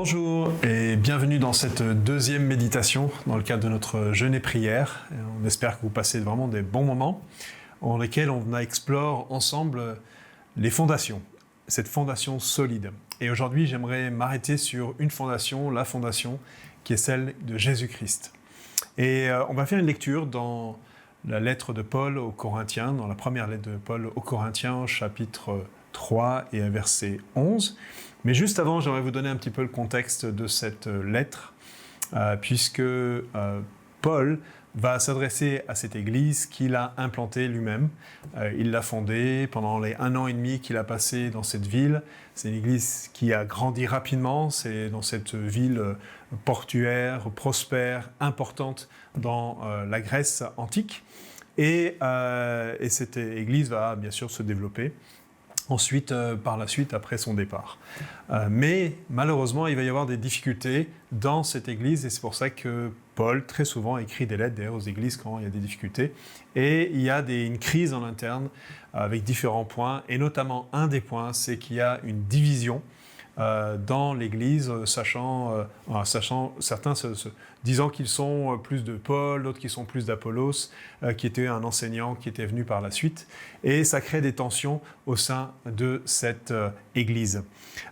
Bonjour et bienvenue dans cette deuxième méditation dans le cadre de notre jeûne et prière. On espère que vous passez vraiment des bons moments dans lesquels on explore ensemble les fondations, cette fondation solide. Et aujourd'hui, j'aimerais m'arrêter sur une fondation, la fondation qui est celle de Jésus-Christ. Et on va faire une lecture dans la lettre de Paul aux Corinthiens, dans la première lettre de Paul aux Corinthiens, chapitre 3 et verset 11. Mais juste avant, j'aimerais vous donner un petit peu le contexte de cette lettre, puisque Paul va s'adresser à cette église qu'il a implantée lui-même. Il l'a fondée pendant les 1 an et demi qu'il a passé dans cette ville. C'est une église qui a grandi rapidement. C'est dans cette ville portuaire, prospère, importante dans la Grèce antique. Et cette église va bien sûr se développer. Ensuite, par la suite, après son départ. Mais malheureusement, il va y avoir des difficultés dans cette église et c'est pour ça que Paul, très souvent, écrit des lettres d'ailleurs aux églises quand il y a des difficultés. Et il y a une crise en interne avec différents points et notamment un des points, c'est qu'il y a une division dans l'Église, sachant certains disant qu'ils sont plus de Paul, d'autres qui sont plus d'Apollos, qui était un enseignant qui était venu par la suite, et ça crée des tensions au sein de cette Église.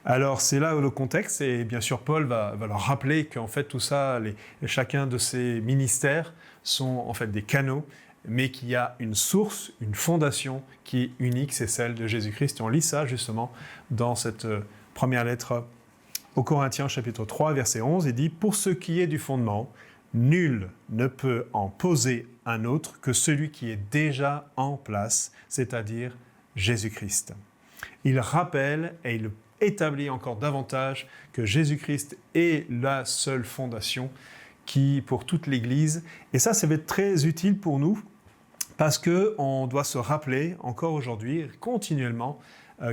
Alors c'est là le contexte, et bien sûr Paul va leur rappeler qu'en fait tout ça, chacun de ces ministères sont en fait des canaux, mais qu'il y a une source, une fondation qui est unique, c'est celle de Jésus-Christ. Et on lit ça justement dans cette première lettre aux Corinthiens, chapitre 3, verset 11, il dit « Pour ce qui est du fondement, nul ne peut en poser un autre que celui qui est déjà en place, c'est-à-dire Jésus-Christ. » Il rappelle et il établit encore davantage que Jésus-Christ est la seule fondation pour toute l'Église. Et ça va être très utile pour nous parce qu'on doit se rappeler encore aujourd'hui, continuellement,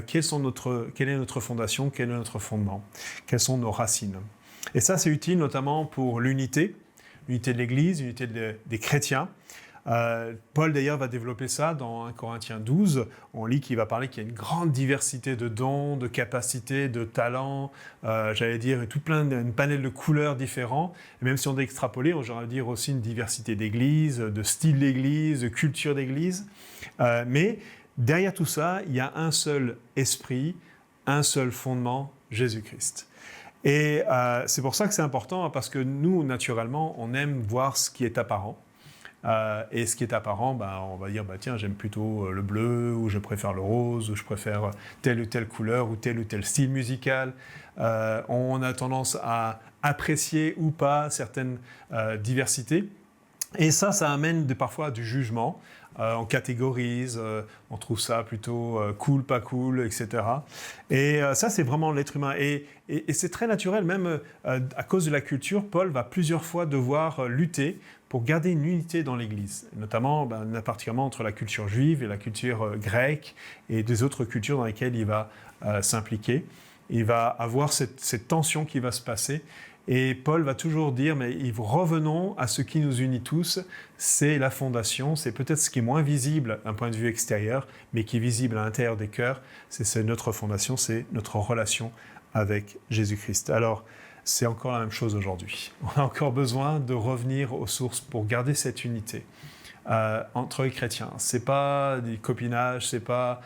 quelle est notre fondation, quel est notre fondement, quelles sont nos racines. Et ça, c'est utile notamment pour l'unité de l'Église, l'unité des chrétiens. Paul, d'ailleurs, va développer ça dans 1 Corinthiens 12. On lit qu'il va parler qu'il y a une grande diversité de dons, de capacités, de talents, une panel de couleurs différents. Et même si on doit extrapoler, on va dire aussi une diversité d'églises, de style d'église, de culture d'église. Mais derrière tout ça, il y a un seul esprit, un seul fondement, Jésus-Christ. Et c'est pour ça que c'est important, parce que nous, naturellement, on aime voir ce qui est apparent. Et ce qui est apparent, on va dire, tiens, j'aime plutôt le bleu, ou je préfère le rose, ou je préfère telle ou telle couleur, ou tel style musical. On a tendance à apprécier ou pas certaines diversités. Et ça amène parfois du jugement. On catégorise, on trouve ça plutôt cool, pas cool, etc. Et ça, c'est vraiment l'être humain. Et c'est très naturel, même à cause de la culture, Paul va plusieurs fois devoir lutter pour garder une unité dans l'Église, notamment, particulièrement entre la culture juive et la culture grecque et des autres cultures dans lesquelles il va s'impliquer. Il va avoir cette tension qui va se passer. Et Paul va toujours dire, mais revenons à ce qui nous unit tous, c'est la fondation, c'est peut-être ce qui est moins visible d'un point de vue extérieur, mais qui est visible à l'intérieur des cœurs, c'est notre fondation, c'est notre relation avec Jésus-Christ. Alors, c'est encore la même chose aujourd'hui. On a encore besoin de revenir aux sources pour garder cette unité entre les chrétiens. C'est pas des copinages, c'est pas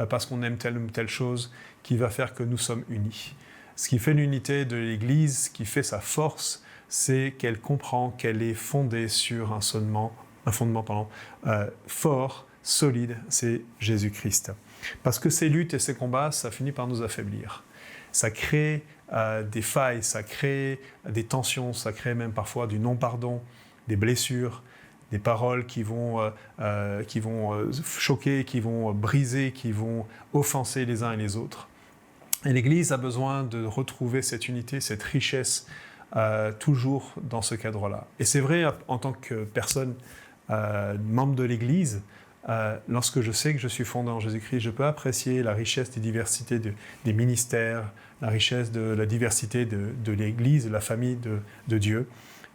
parce qu'on aime telle ou telle chose qui va faire que nous sommes unis. Ce qui fait l'unité de l'Église, ce qui fait sa force, c'est qu'elle comprend qu'elle est fondée sur un fondement fort, solide, c'est Jésus-Christ. Parce que ces luttes et ces combats, ça finit par nous affaiblir. Ça crée des failles, ça crée des tensions, ça crée même parfois du non-pardon, des blessures, des paroles qui vont choquer, qui vont briser, qui vont offenser les uns et les autres. Et l'Église a besoin de retrouver cette unité, cette richesse, toujours dans ce cadre-là. Et c'est vrai, en tant que personne membre de l'Église, lorsque je sais que je suis fondé en Jésus-Christ, je peux apprécier la richesse des diversités des ministères, la richesse de la diversité de l'Église, de la famille de Dieu.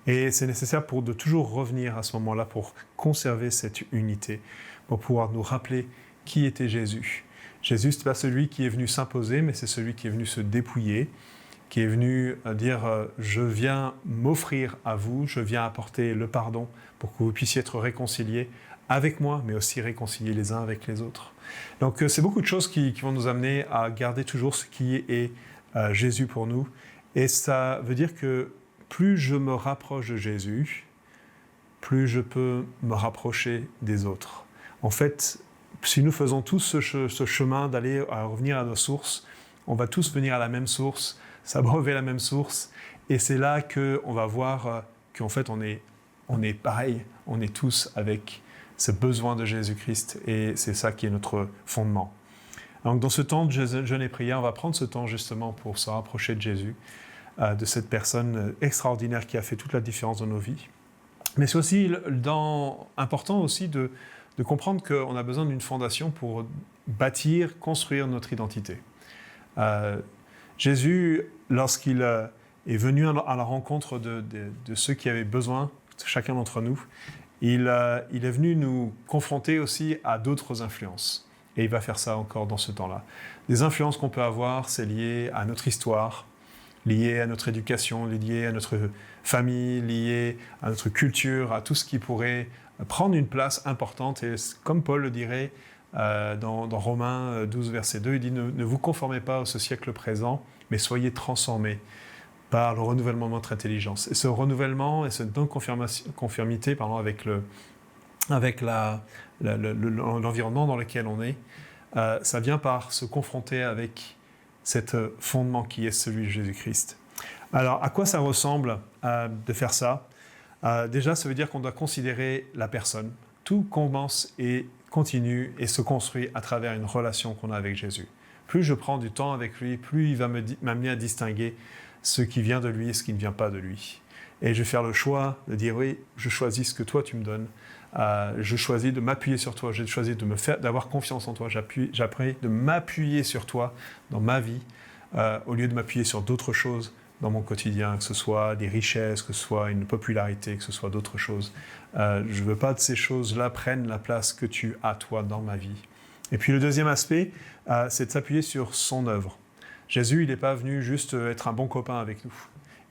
Et c'est nécessaire de toujours revenir à ce moment-là pour conserver cette unité, pour pouvoir nous rappeler qui était Jésus. Jésus, ce n'est pas celui qui est venu s'imposer, mais c'est celui qui est venu se dépouiller, qui est venu dire je viens m'offrir à vous, je viens apporter le pardon pour que vous puissiez être réconciliés avec moi, mais aussi réconciliés les uns avec les autres. Donc c'est beaucoup de choses qui vont nous amener à garder toujours ce qui est Jésus pour nous. Et ça veut dire que plus je me rapproche de Jésus, plus je peux me rapprocher des autres. En fait, si nous faisons tous ce chemin d'aller revenir à nos sources, on va tous venir à la même source, s'abreuver la même source, et c'est là qu'on va voir qu'en fait on est pareil, on est tous avec ce besoin de Jésus-Christ, et c'est ça qui est notre fondement. Donc dans ce temps de jeûne et prière, on va prendre ce temps justement pour se rapprocher de Jésus, de cette personne extraordinaire qui a fait toute la différence dans nos vies. Mais c'est aussi important aussi de comprendre qu'on a besoin d'une fondation pour bâtir, construire notre identité. Jésus, lorsqu'il est venu à la rencontre de ceux qui avaient besoin, chacun d'entre nous, il est venu nous confronter aussi à d'autres influences. Et il va faire ça encore dans ce temps-là. Des influences qu'on peut avoir, c'est lié à notre histoire, lié à notre éducation, lié à notre famille, lié à notre culture, à tout ce qui pourrait prendre une place importante. Et comme Paul le dirait dans Romains 12, verset 2, il dit « Ne vous conformez pas à ce siècle présent, mais soyez transformés par le renouvellement de votre intelligence. » Et ce renouvellement et cette non-conformité avec l'environnement dans lequel on est, ça vient par se confronter avec cet fondement qui est celui de Jésus-Christ. Alors, à quoi ça ressemble de faire ça ? Déjà, ça veut dire qu'on doit considérer la personne. Tout commence et continue et se construit à travers une relation qu'on a avec Jésus. Plus je prends du temps avec lui, plus il va m'amener à distinguer ce qui vient de lui et ce qui ne vient pas de lui. Et je vais faire le choix de dire, oui, je choisis ce que toi tu me donnes. Je choisis de m'appuyer sur toi. J'ai choisi d'avoir confiance en toi. J'apprends de m'appuyer sur toi dans ma vie, au lieu de m'appuyer sur d'autres choses dans mon quotidien, que ce soit des richesses, que ce soit une popularité, que ce soit d'autres choses. Je ne veux pas que ces choses-là prennent la place que tu as, toi, dans ma vie. Et puis le deuxième aspect, c'est de s'appuyer sur son œuvre. Jésus, il n'est pas venu juste être un bon copain avec nous.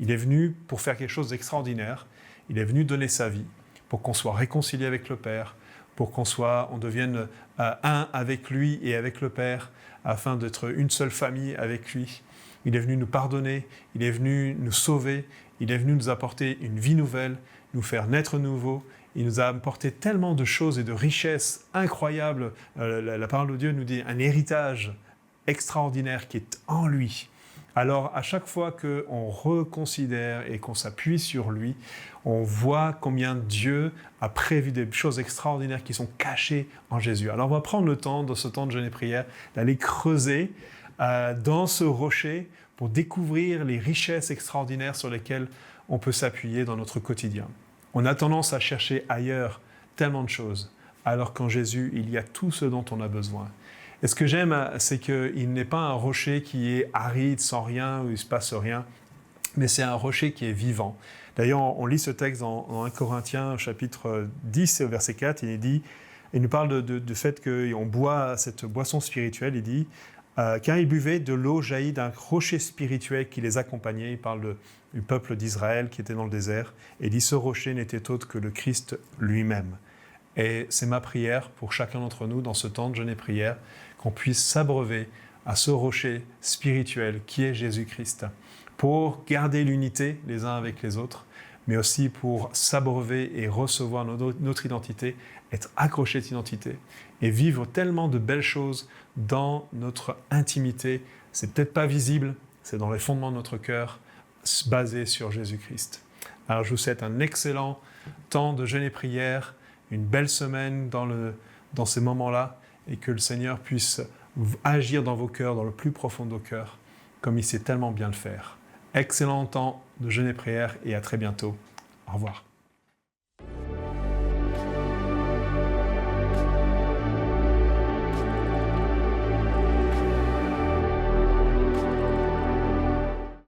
Il est venu pour faire quelque chose d'extraordinaire. Il est venu donner sa vie pour qu'on soit réconcilié avec le Père, pour on devienne un avec lui et avec le Père, afin d'être une seule famille avec lui. Il est venu nous pardonner, il est venu nous sauver, il est venu nous apporter une vie nouvelle, nous faire naître nouveau. Il nous a apporté tellement de choses et de richesses incroyables. La parole de Dieu nous dit un héritage extraordinaire qui est en lui. Alors, à chaque fois qu'on reconsidère et qu'on s'appuie sur lui, on voit combien Dieu a prévu des choses extraordinaires qui sont cachées en Jésus. Alors, on va prendre le temps, dans ce temps de jeûne et prière, d'aller creuser dans ce rocher pour découvrir les richesses extraordinaires sur lesquelles on peut s'appuyer dans notre quotidien. On a tendance à chercher ailleurs tellement de choses, alors qu'en Jésus, il y a tout ce dont on a besoin. Et ce que j'aime, c'est qu'il n'est pas un rocher qui est aride, sans rien, où il ne se passe rien, mais c'est un rocher qui est vivant. D'ailleurs, on lit ce texte dans 1 Corinthiens, chapitre 10, verset 4, il nous parle du fait qu'on boit cette boisson spirituelle, il dit « Car ils buvaient de l'eau jaillie d'un rocher spirituel qui les accompagnait », il parle du peuple d'Israël qui était dans le désert, et il dit « Ce rocher n'était autre que le Christ lui-même ». Et c'est ma prière pour chacun d'entre nous dans ce temps de jeûne et prière, qu'on puisse s'abreuver à ce rocher spirituel qui est Jésus-Christ, pour garder l'unité les uns avec les autres, mais aussi pour s'abreuver et recevoir notre identité, être accroché à cette identité et vivre tellement de belles choses dans notre intimité. C'est peut-être pas visible, c'est dans les fondements de notre cœur, basé sur Jésus-Christ. Alors je vous souhaite un excellent temps de jeûne et prière, une belle semaine dans ces moments-là, et que le Seigneur puisse agir dans vos cœurs, dans le plus profond de vos cœurs, comme il sait tellement bien le faire. Excellent temps de jeûne et prière, et à très bientôt. Au revoir.